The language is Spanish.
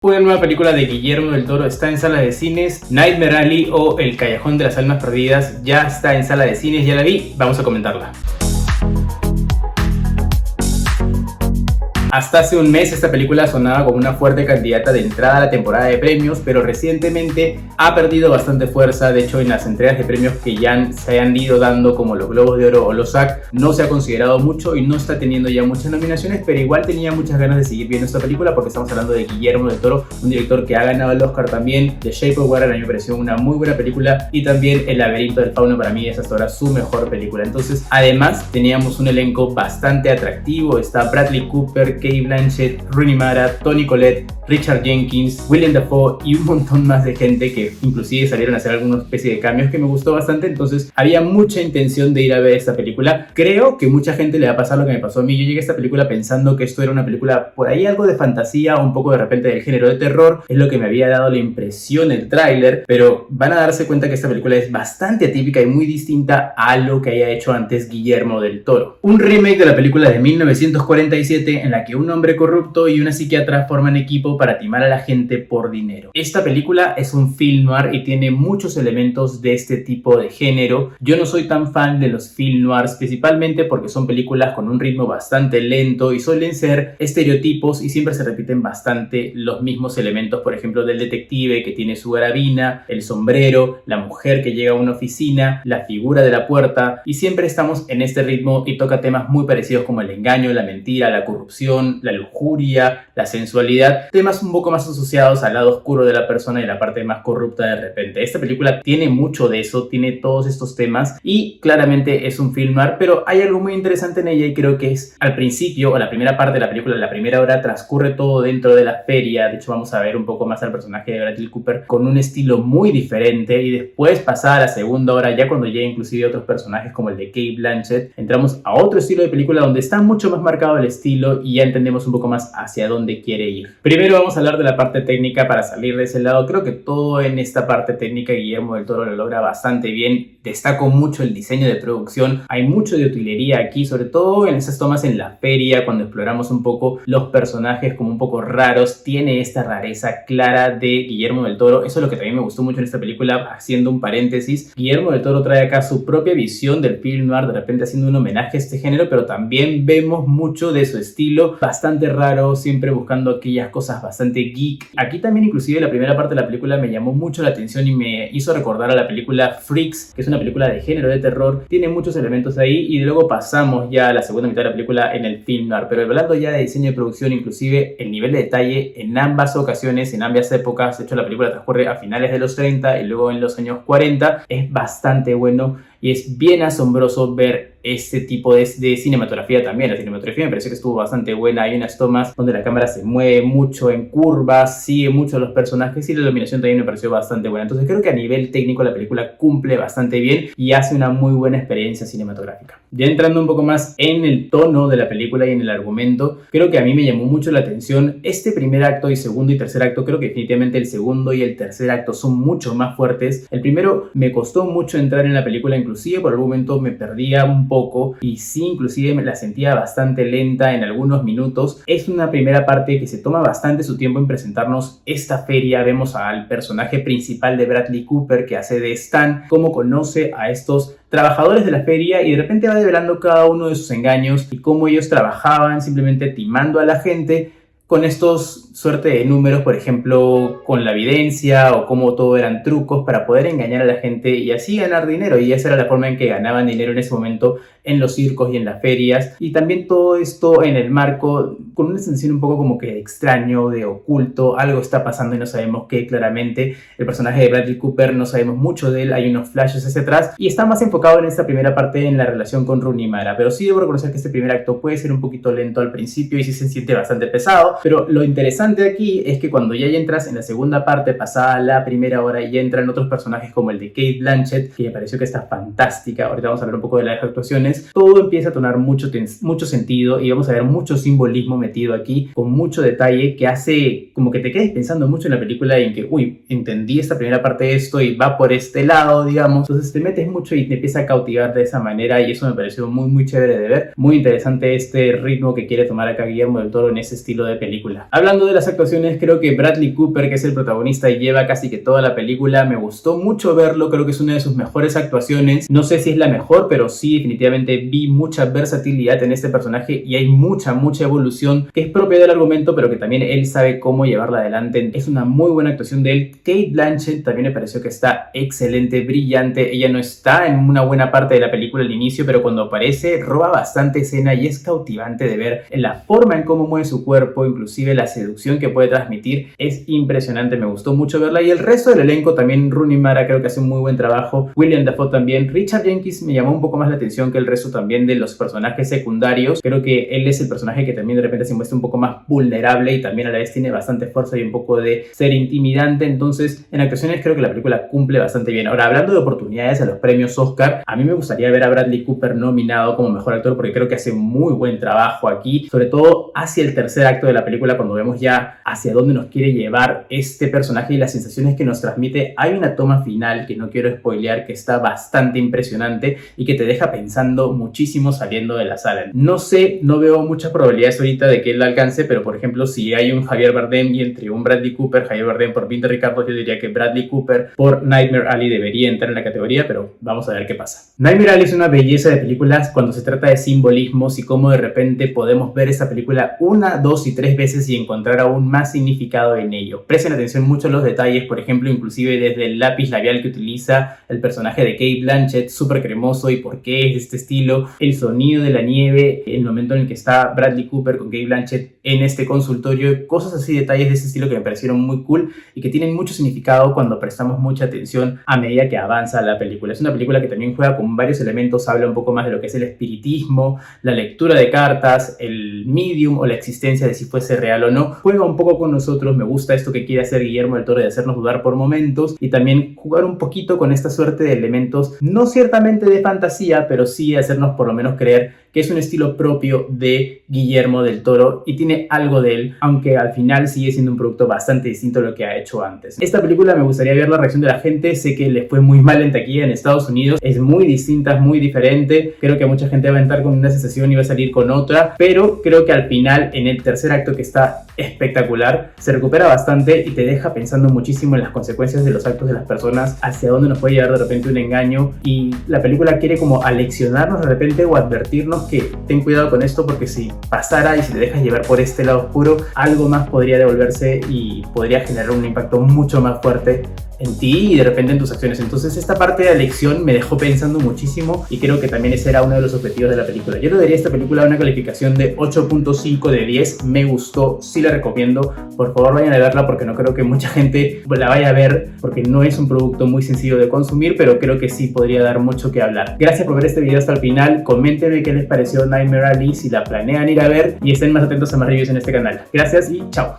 Una nueva película de Guillermo del Toro está en sala de cines. Nightmare Alley o El Callejón de las Almas Perdidas ya está en sala de cines, ya la vi, vamos a comentarla. Hasta hace un mes esta película sonaba como una fuerte candidata de entrada a la temporada de premios, pero recientemente ha perdido bastante fuerza. De hecho, en las entregas de premios que ya se han ido dando, como los Globos de Oro o los SAG, no se ha considerado mucho y no está teniendo ya muchas nominaciones, pero igual tenía muchas ganas de seguir viendo esta película porque estamos hablando de Guillermo del Toro, un director que ha ganado el Oscar también. The Shape of Water a mí me pareció una muy buena película, y también El Laberinto del Fauno para mí es hasta ahora su mejor película. Entonces, además, teníamos un elenco bastante atractivo. Está Bradley Cooper, Cate Blanchett, Rooney Mara, Toni Collette, Richard Jenkins, Willem Dafoe y un montón más de gente que inclusive salieron a hacer alguna especie de cambios que me gustó bastante. Entonces había mucha intención de ir a ver esta película. Creo que mucha gente le va a pasar lo que me pasó a mí. Yo llegué a esta película pensando que esto era una película por ahí algo de fantasía, un poco de repente del género de terror, es lo que me había dado la impresión el tráiler, pero van a darse cuenta que esta película es bastante atípica y muy distinta a lo que haya hecho antes Guillermo del Toro. Un remake de la película de 1947 en la que un hombre corrupto y una psiquiatra forman equipo para timar a la gente por dinero. Esta película es un film noir y tiene muchos elementos de este tipo de género. Yo no soy tan fan de los film noirs, principalmente porque son películas con un ritmo bastante lento y suelen ser estereotipos y siempre se repiten bastante los mismos elementos, por ejemplo, del detective que tiene su carabina, el sombrero, la mujer que llega a una oficina, la figura de la puerta, y siempre estamos en este ritmo y toca temas muy parecidos como el engaño, la mentira, la corrupción, la lujuria, la sensualidad, temas un poco más asociados al lado oscuro de la persona y la parte más corrupta de repente. Esta película tiene mucho de eso, tiene todos estos temas y claramente es un film noir, pero hay algo muy interesante en ella y creo que es al principio o la primera parte de la película, la primera hora transcurre todo dentro de la feria. De hecho, vamos a ver un poco más al personaje de Bradley Cooper con un estilo muy diferente, y después pasada a la segunda hora, ya cuando llega inclusive otros personajes como el de Cate Blanchett, entramos a otro estilo de película donde está mucho más marcado el estilo y ya entendemos un poco más hacia dónde quiere ir. Primero vamos a hablar de la parte técnica para salir de ese lado. Creo que todo en esta parte técnica Guillermo del Toro lo logra bastante bien. Destaco mucho el diseño de producción. Hay mucho de utilería aquí, sobre todo en esas tomas en la feria, cuando exploramos un poco los personajes como un poco raros. Tiene esta rareza clara de Guillermo del Toro. Eso es lo que también me gustó mucho en esta película. Haciendo un paréntesis, Guillermo del Toro trae acá su propia visión del film noir, de repente haciendo un homenaje a este género, pero también vemos mucho de su estilo bastante raro, siempre buscando aquellas cosas bastante geek. Aquí también inclusive la primera parte de la película me llamó mucho la atención y me hizo recordar a la película Freaks, que es una película de género de terror. Tiene muchos elementos ahí y luego pasamos ya a la segunda mitad de la película en el film noir. Pero hablando ya de diseño de producción, inclusive el nivel de detalle en ambas ocasiones, en ambas épocas, de hecho la película transcurre a finales de los 30 y luego en los años 40, es bastante bueno y es bien asombroso ver este tipo de cinematografía también. La cinematografía me pareció que estuvo bastante buena. Hay unas tomas donde la cámara se mueve mucho en curvas, sigue mucho a los personajes y la iluminación también me pareció bastante buena. Entonces creo que a nivel técnico la película cumple bastante bien y hace una muy buena experiencia cinematográfica. Ya entrando un poco más en el tono de la película y en el argumento, creo que a mí me llamó mucho la atención este primer acto y segundo y tercer acto. Creo que definitivamente el segundo y el tercer acto son mucho más fuertes. El primero me costó mucho entrar en la película, inclusive por algún momento me perdía un poco y sí, inclusive me la sentía bastante lenta en algunos minutos. Es una primera parte que se toma bastante su tiempo en presentarnos esta feria. Vemos al personaje principal de Bradley Cooper, que hace de Stan, cómo conoce a estos trabajadores de la feria y de repente va develando cada uno de sus engaños y cómo ellos trabajaban simplemente timando a la gente con estos suerte de números, por ejemplo, con la evidencia, o cómo todo eran trucos para poder engañar a la gente y así ganar dinero. Y esa era la forma en que ganaban dinero en ese momento en los circos y en las ferias. Y también todo esto en el marco con una sensación un poco como que de extraño, de oculto. Algo está pasando y no sabemos qué claramente. El personaje de Bradley Cooper no sabemos mucho de él, hay unos flashes hacia atrás y está más enfocado en esta primera parte en la relación con Rooney Mara. Pero sí debo reconocer que este primer acto puede ser un poquito lento al principio y sí se siente bastante pesado. Pero lo interesante de aquí es que cuando ya entras en la segunda parte, pasada la primera hora, y ya entran otros personajes como el de Cate Blanchett, que me pareció que está fantástica. Ahorita vamos a ver un poco de las actuaciones. Todo empieza a tomar mucho sentido y vamos a ver mucho simbolismo metido aquí, con mucho detalle que hace como que te quedes pensando mucho en la película y en que, uy, entendí esta primera parte de esto y va por este lado, digamos. Entonces te metes mucho y te empieza a cautivar de esa manera y eso me pareció muy, muy chévere de ver. Muy interesante este ritmo que quiere tomar acá Guillermo del Toro en ese estilo de película. película. Hablando de las actuaciones, creo que Bradley Cooper, que es el protagonista y lleva casi que toda la película, me gustó mucho verlo, creo que es una de sus mejores actuaciones. No sé si es la mejor, pero sí definitivamente vi mucha versatilidad en este personaje y hay mucha evolución que es propia del argumento, pero que también él sabe cómo llevarla adelante. Es una muy buena actuación de él. Cate Blanchett también me pareció que está excelente, brillante. Ella no está en una buena parte de la película al inicio, pero cuando aparece roba bastante escena y es cautivante de ver. La forma en cómo mueve su cuerpo, inclusive la seducción que puede transmitir, es impresionante. Me gustó mucho verla y el resto del elenco también. Rooney Mara creo que hace un muy buen trabajo. William Dafoe también. Richard Jenkins me llamó un poco más la atención que el resto también de los personajes secundarios. Creo que él es el personaje que también de repente se muestra un poco más vulnerable y también a la vez tiene bastante fuerza y un poco de ser intimidante. Entonces, en actuaciones creo que la película cumple bastante bien. Ahora, hablando de oportunidades a los premios Oscar, a mí me gustaría ver a Bradley Cooper nominado como mejor actor porque creo que hace muy buen trabajo aquí, sobre todo hacia el tercer acto de la película, cuando vemos ya hacia dónde nos quiere llevar este personaje y las sensaciones que nos transmite. Hay una toma final que no quiero spoilear, que está bastante impresionante y que te deja pensando muchísimo saliendo de la sala. No sé, no veo muchas probabilidades ahorita de que él la alcance, pero por ejemplo, si hay un Javier Bardem y entre un Bradley Cooper, Javier Bardem por Pinter Ricardo, yo diría que Bradley Cooper por Nightmare Alley debería entrar en la categoría, pero vamos a ver qué pasa. Nightmare Alley es una belleza de películas cuando se trata de simbolismos y cómo de repente podemos ver esta película una, dos y tres veces y encontrar aún más significado en ello. Presten atención mucho a los detalles, por ejemplo, inclusive desde el lápiz labial que utiliza el personaje de Cate Blanchett, súper cremoso, y por qué es este estilo, el sonido de la nieve, el momento en el que está Bradley Cooper con Cate Blanchett en este consultorio, cosas así, detalles de ese estilo que me parecieron muy cool y que tienen mucho significado cuando prestamos mucha atención a medida que avanza la película. Es una película que también juega con varios elementos, habla un poco más de lo que es el espiritismo, la lectura de cartas, el medium o la existencia de si fuese real o no. Juega un poco con nosotros, me gusta esto que quiere hacer Guillermo del Toro de hacernos dudar por momentos y también jugar un poquito con esta suerte de elementos, no ciertamente de fantasía, pero sí hacernos por lo menos creer que es un estilo propio de Guillermo del Toro y tiene algo de él, aunque al final sigue siendo un producto bastante distinto a lo que ha hecho antes. Esta película me gustaría ver la reacción de la gente. Sé que le fue muy mal en taquilla en Estados Unidos, es muy distinta, es muy diferente. Creo que mucha gente va a entrar con una sensación y va a salir con otra, pero creo que al final, en el tercer acto, que está espectacular, se recupera bastante y te deja pensando muchísimo en las consecuencias de los actos de las personas, hacia dónde nos puede llevar de repente un engaño, y la película quiere como aleccionarnos de repente o advertirnos que ten cuidado con esto, porque si pasara y si te dejas llevar por este lado oscuro, algo más podría devolverse y podría generar un impacto mucho más fuerte en ti y de repente en tus acciones. Entonces esta parte de la lección me dejó pensando muchísimo y creo que también ese era uno de los objetivos de la película. Yo le daría a esta película una calificación de 8.5 de 10. Me gustó, sí la recomiendo. Por favor vayan a verla porque no creo que mucha gente la vaya a ver porque no es un producto muy sencillo de consumir, pero creo que sí podría dar mucho que hablar. Gracias por ver este video hasta el final. Coméntenme qué les pareció Nightmare Alley, si la planean ir a ver, y estén más atentos a más reviews en este canal. Gracias y chao.